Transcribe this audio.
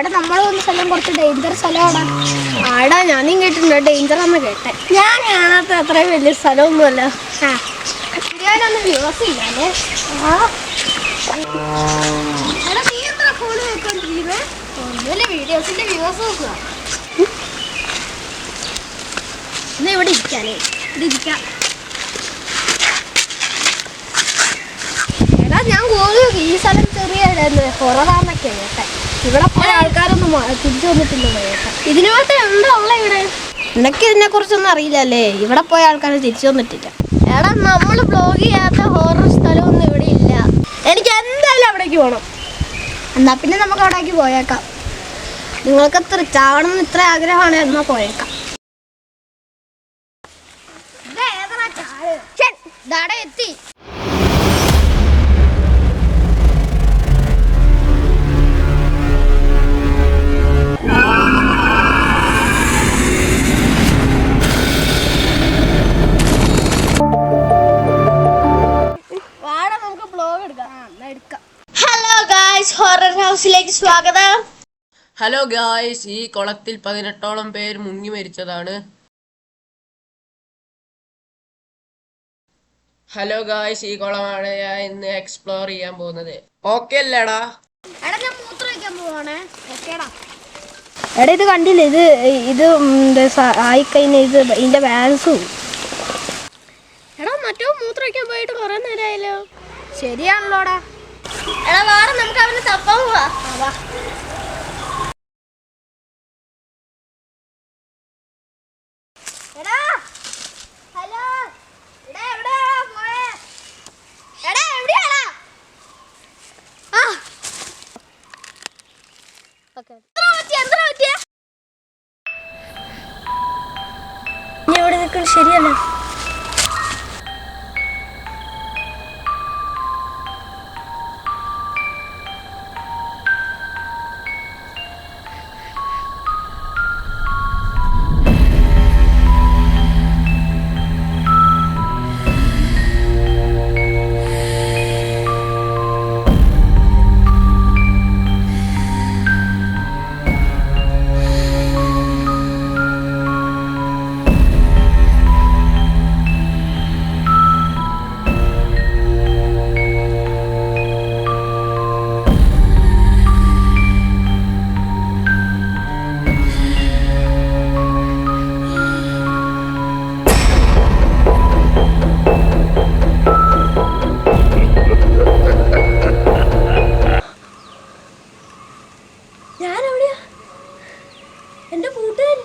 അവിടെ നമ്മൾ വന്ന സ്ഥലം കുറച്ച് ഡേഞ്ചർ സ്ഥലമാണ്. ആടാ ഞാനും കേട്ടിട്ടുണ്ട് ഡേഞ്ചറാന്ന് കേട്ടെ. ഞാൻ കാണാത്ത അത്രയും വലിയ സ്ഥലമൊന്നുമല്ല. ഞാനൊന്നും വ്യൂസില്ലേ. നീ എത്ര ഫോൺ നോക്കിക്കൊണ്ടിരിക്കുന്നേ? ഒന്നുമില്ല, വീഡിയോസിന്റെ വ്യൂസ് നോക്കുക. എന്നാ ഇവിടെ ഇരിക്കാനേ, ഇവിടെ ഇരിക്കാം. എടാ ഞാൻ ഈ സ്ഥലം ചെറിയ ഹൊററാന്നൊക്കെ കേട്ടെ. ഇവിടെ പോയ ആൾക്കാരൊന്നും തിരിച്ചു വന്നിട്ടില്ല കേട്ടെ. ഇതിനു മാത്രമേ ഉണ്ടോ ഉള്ള ഇവിടെ? നിനക്ക് ഇതിനെ കുറിച്ചൊന്നും അറിയില്ലല്ലേ. ഇവിടെ പോയ ആൾക്കാർ തിരിച്ചു വന്നിട്ടില്ല. എടാ നമ്മൾ ബ്ലോഗ് ചെയ്യാത്ത ഹൊറർ സ്ഥലമൊന്നും ഇവിടെ ഇല്ല. എനിക്ക് എന്തായാലും അവിടേക്ക് പോകണം. എന്നാ പിന്നെ നമുക്ക് അവിടേക്ക് പോയേക്കാം. നിങ്ങൾക്ക് എത്ര ചാവണമെന്ന് ഇത്ര ആഗ്രഹമാണ്, എന്നാ പോയേക്കാം. എത്തി. ഹലോ ഗായ്സ്, ഹൊറർ ഹൗസിലേക്ക് സ്വാഗതം. ഹലോ ഗായ്സ്, ഈ കുളത്തിൽ 18ഓളം പേർ മുങ്ങി മരിച്ചതാണ്. ഹലോ ഗായ്സ്, ഈ കുളമാണ് ഞാൻ ഇന്ന് എക്സ്പ്ലോർ ചെയ്യാൻ പോകുന്നത്. ഓക്കെ അല്ലേടാ? എടാ ഞാൻ മൂത്രം ഒഴിക്കാൻ പോവാണേ. ഓക്കേടാ. എടാ ഇത് കണ്ടില്ലേ, ഇത് ആയിക്കഴിഞ്ഞ ഇതിന്റെ ബാലൻസും. എടാ മറ്റോ മൂത്രം ഒഴിക്കാൻ പോയിട്ട് കുറെ നേരമായല്ലോ. ശരിയാണല്ലോടാ. എടാ വേറെ നമുക്ക് അവന് തപ്പാൻ പോവാ. എടാ ഹലോ, എടാ പോയേ? എടാ എവിടെയാടാ? ആ ഓക്കേ. എന്താ പറ്റിയ? നീ ഇവിടെ നിൽക്കുന്നത് ശരിയല്ല. ഞാനെവിടെയാ? എന്റെ കൂട്ടുകാരി.